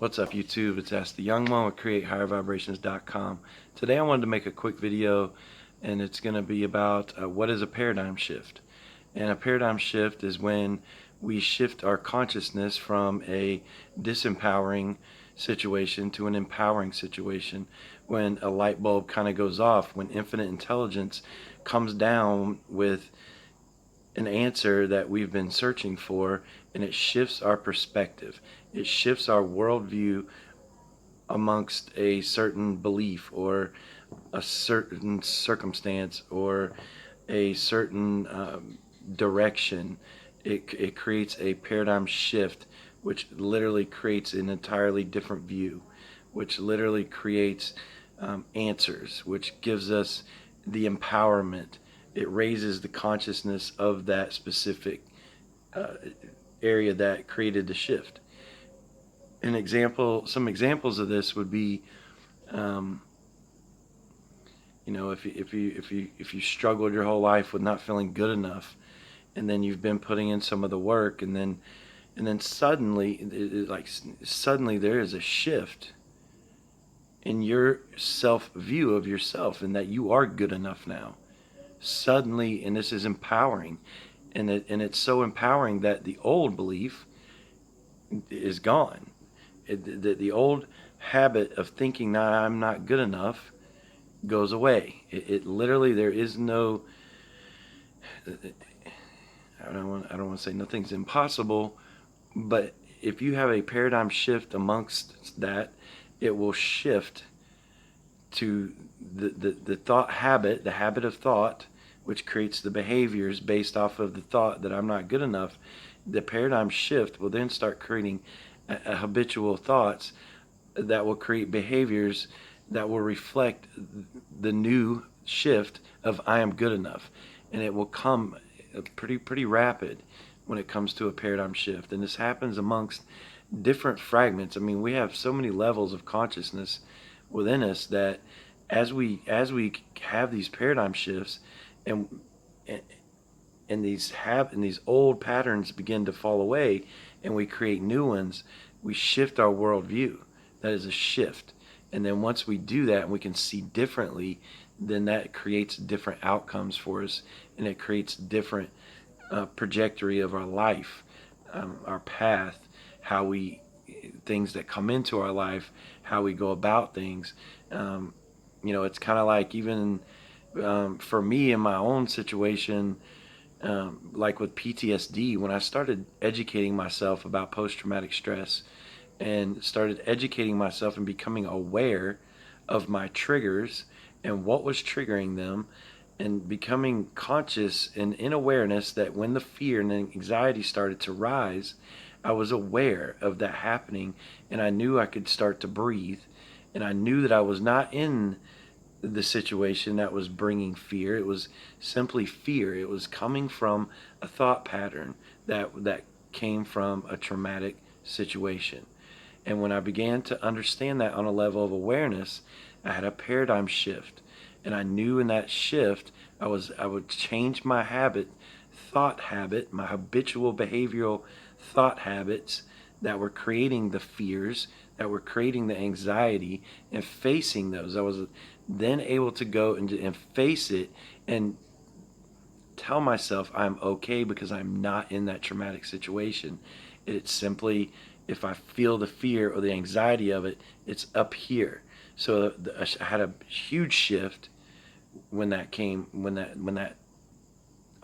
What's up, YouTube? It's Ask the Young One with CreateHigherVibrations.com. Today I wanted to make a quick video, and it's going to be about what is a paradigm shift. And a paradigm shift is when we shift our consciousness from a disempowering situation to an empowering situation. When a light bulb kind of goes off, when infinite intelligence comes down with an answer that we've been searching for, and it shifts our perspective. It shifts our worldview amongst a certain belief or a certain circumstance or a certain direction. It creates a paradigm shift, which literally creates an entirely different view, which literally creates answers, which gives us the empowerment. It raises the consciousness of that specific area that created the shift. Some examples of this would be, if you struggled your whole life with not feeling good enough, and then you've been putting in some of the work, and then suddenly there is a shift in your self view of yourself, and that you are good enough now. Suddenly, and this is empowering, and it's so empowering that the old belief is gone. The old habit of thinking, "Nah, I'm not good enough," goes away. It literally, there is no, I don't want to say nothing's impossible, but if you have a paradigm shift amongst that, it will shift to the thought habit, the habit of thought, which creates the behaviors based off of the thought that I'm not good enough. The paradigm shift will then start creating habitual thoughts that will create behaviors that will reflect the new shift of I am good enough. And it will come pretty rapid when it comes to a paradigm shift. And this happens amongst different fragments. I mean, we have so many levels of consciousness within us that as we have these paradigm shifts, and these old patterns begin to fall away, and we create new ones, we shift our worldview. That is a shift. And then once we do that and we can see differently, then that creates different outcomes for us, and it creates different trajectory of our life, our path, things that come into our life, how we go about things. It's kind of like, even for me in my own situation, like with PTSD, when I started educating myself about post-traumatic stress and started educating myself and becoming aware of my triggers and what was triggering them, and becoming conscious and in awareness that when the fear and the anxiety started to rise, I was aware of that happening, and I knew I could start to breathe, and I knew that I was not in the situation that was bringing fear. It was simply fear. It was coming from a thought pattern that came from a traumatic situation. And when I began to understand that on a level of awareness, I had a paradigm shift. And I knew in that shift, I would change my thought habit, my habitual behavioral thought habits that were creating the fears, that were creating the anxiety, and facing those. I was then able to go and face it and tell myself I'm okay because I'm not in that traumatic situation. It's simply, if I feel the fear or the anxiety of it, it's up here. So I had a huge shift when that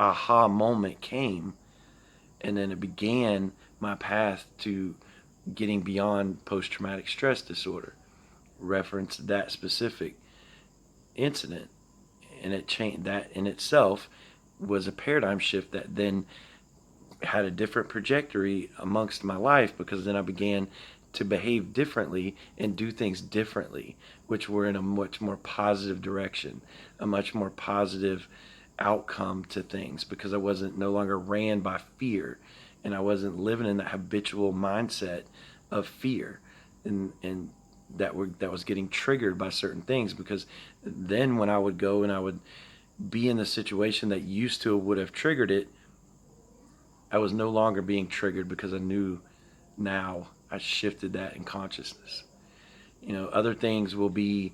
aha moment came, and then it began my path to getting beyond post-traumatic stress disorder. Reference that specific incident, and it changed. That in itself was a paradigm shift that then had a different trajectory amongst my life, because then I began to behave differently and do things differently, which were in a much more positive direction, a much more positive outcome to things, because I wasn't no longer ran by fear, and I wasn't living in that habitual mindset of fear, and that was getting triggered by certain things. Because then when I would go and I would be in the situation that used to would have triggered it, I was no longer being triggered, because I knew now I shifted that in consciousness. Other things will be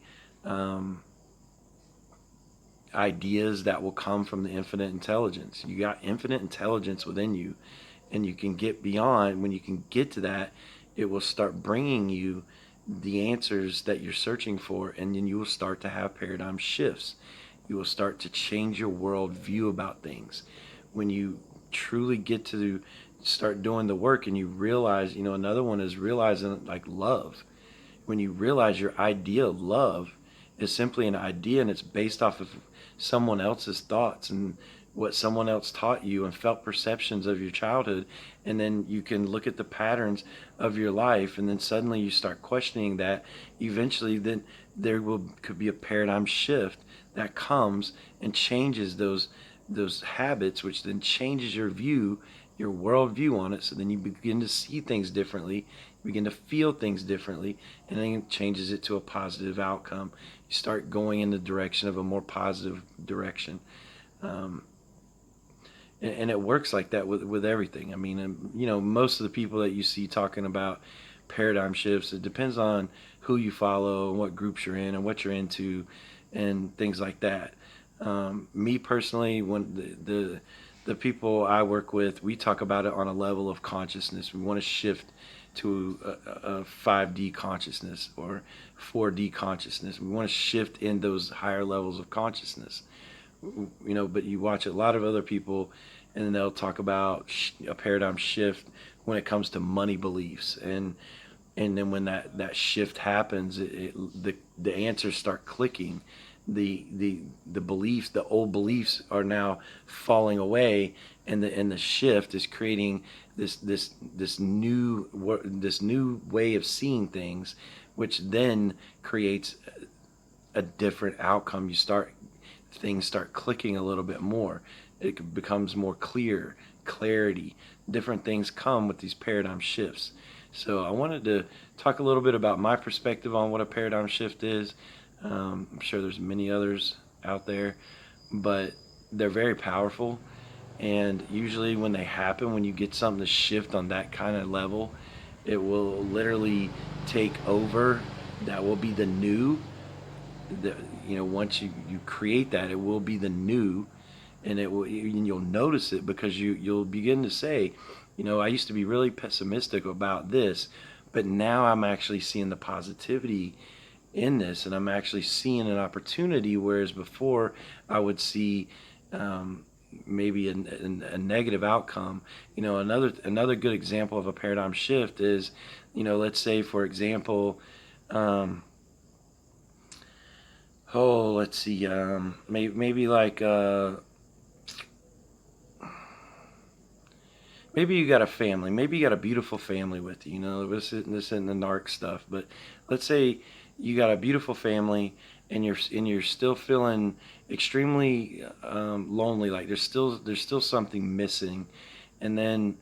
ideas that will come from the infinite intelligence. You got infinite intelligence within you, and you can get beyond. When you can get to that, it will start bringing you the answers that you're searching for, and then you will start to have paradigm shifts. You will start to change your world view about things. When you truly get to start doing the work and you realize, another one is realizing like love. When you realize your idea of love is simply an idea and it's based off of someone else's thoughts and what someone else taught you and felt perceptions of your childhood, and then you can look at the patterns of your life, and then suddenly you start questioning that. Eventually then could be a paradigm shift that comes and changes those habits, which then changes your view, your worldview on it. So then you begin to see things differently, you begin to feel things differently, and then it changes it to a positive outcome. You start going in the direction of a more positive direction. And it works like that with everything. I mean, most of the people that you see talking about paradigm shifts, it depends on who you follow and what groups you're in and what you're into and things like that. Me personally, when the people I work with, we talk about it on a level of consciousness. We want to shift to a 5D consciousness or 4D consciousness. We want to shift in those higher levels of consciousness. But you watch a lot of other people and then they'll talk about a paradigm shift when it comes to money beliefs, and then when that shift happens, the answers start clicking. The beliefs, the old beliefs are now falling away, and the shift is creating this new way of seeing things, which then creates a different outcome. Things start clicking a little bit more. It becomes more clarity. Different things come with these paradigm shifts. So I wanted to talk a little bit about my perspective on what a paradigm shift is. I'm sure there's many others out there, but they're very powerful. And usually when they happen, when you get something to shift on that kind of level, it will literally take over. That will be the new. Once you create that, it will be the new, and you'll notice it because you'll begin to say, I used to be really pessimistic about this, but now I'm actually seeing the positivity in this, and I'm actually seeing an opportunity, whereas before I would see maybe a negative outcome. Another good example of a paradigm shift is, let's say for example, let's see, maybe like maybe you got a family, maybe you got a beautiful family with you. This isn't the narc stuff, but let's say you got a beautiful family and you're still feeling extremely lonely, like there's still something missing, and then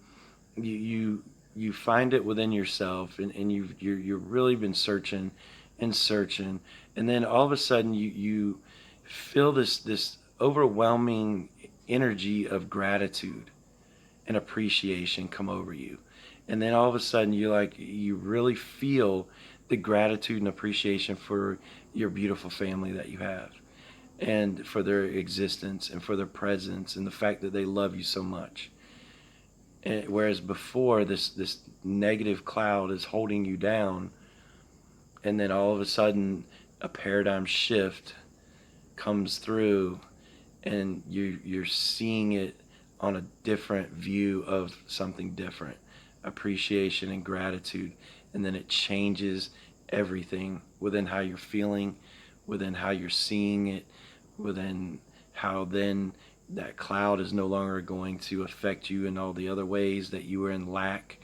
you find it within yourself, and you've really been searching and searching, and then all of a sudden you feel this overwhelming energy of gratitude and appreciation come over you, and then all of a sudden you really feel the gratitude and appreciation for your beautiful family that you have, and for their existence and for their presence and the fact that they love you so much. And whereas before this negative cloud is holding you down, and then all of a sudden a paradigm shift comes through, and you're seeing it on a different view of something different, appreciation and gratitude, and then it changes everything within how you're feeling, within how you're seeing it, within how then that cloud is no longer going to affect you in all the other ways that you were in lack.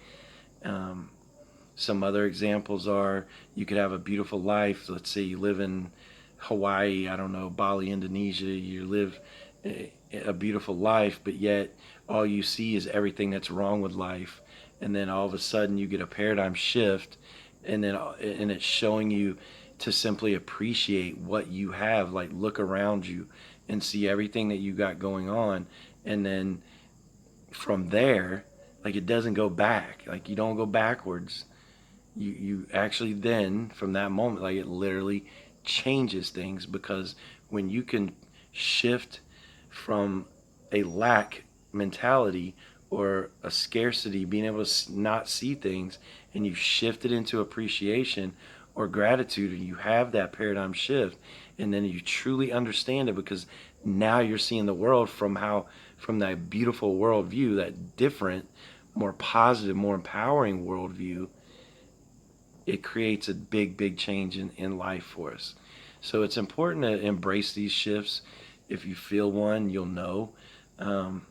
Some other examples are, you could have a beautiful life. Let's say you live in Hawaii, I don't know, Bali, Indonesia. You live a beautiful life, but yet all you see is everything that's wrong with life. And then all of a sudden you get a paradigm shift, and it's showing you to simply appreciate what you have. Like, look around you and see everything that you got going on, and then from there, like, it doesn't go back. Like, you don't go backwards. you actually then, from that moment, like, it literally changes things, because when you can shift from a lack mentality or a scarcity, being able to not see things, and you shift it into appreciation or gratitude, and you have that paradigm shift, and then you truly understand it, because now you're seeing the world from that beautiful worldview, that different, more positive, more empowering worldview. It creates a big change in life for us. So it's important to embrace these shifts. If you feel one, you'll know. Um,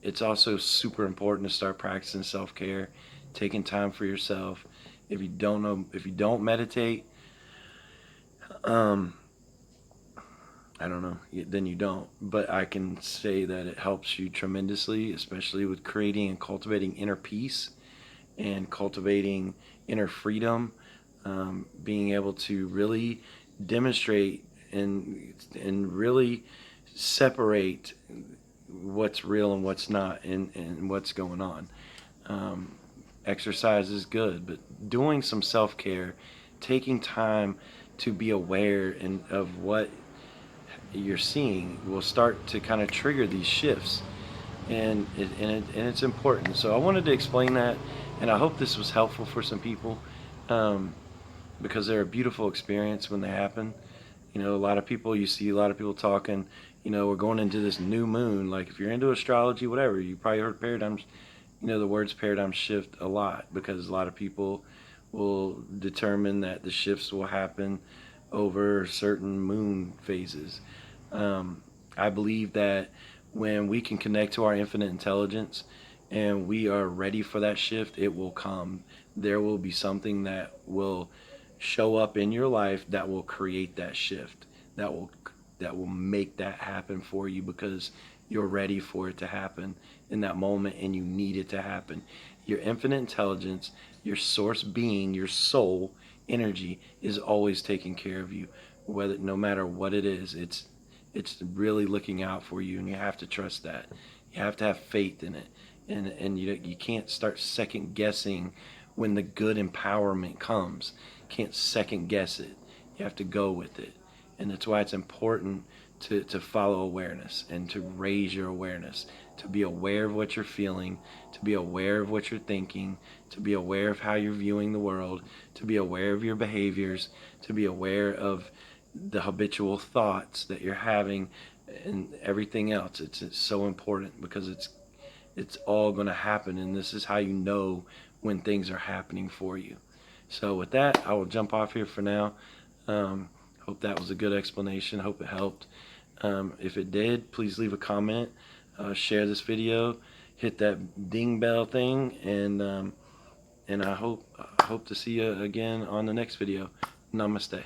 it's also super important to start practicing self-care, taking time for yourself. If you don't meditate, um, I don't know, then you don't. But I can say that it helps you tremendously, especially with creating and cultivating inner peace and cultivating inner freedom, being able to really demonstrate and really separate what's real and what's not, and what's going on. Um, Exercise is good, but doing some self-care, taking time to be aware of what you're seeing, will start to kind of trigger these shifts, and it's important. So I wanted to explain that, and I hope this was helpful for some people, um, because they're a beautiful experience when they happen. You know, you see a lot of people talking, we're going into this new moon. Like, if you're into astrology, whatever, you probably heard paradigms, the words paradigm shift a lot, because a lot of people will determine that the shifts will happen over certain moon phases. Um, I believe that when we can connect to our infinite intelligence and we are ready for that shift, it will come. There will be something that will show up in your life that will create that shift, that will make that happen for you, because you're ready for it to happen in that moment, and you need it to happen. Your infinite intelligence, your source being, your soul energy is always taking care of you, whether no matter what it is. It's really looking out for you, and you have to trust that. You have to have faith in it, and you can't start second guessing when the good empowerment comes. You can't second guess it. You have to go with it, and that's why it's important to follow awareness and to raise your awareness, to be aware of what you're feeling, to be aware of what you're thinking, to be aware of how you're viewing the world, to be aware of your behaviors, to be aware of the habitual thoughts that you're having, and everything else. It's so important, because it's all going to happen, and this is how you know when things are happening for you. So with that, I will jump off here for now. Hope that was a good explanation. Hope it helped. If it did, please leave a comment, share this video, hit that ding bell thing, and I hope to see you again on the next video. Namaste.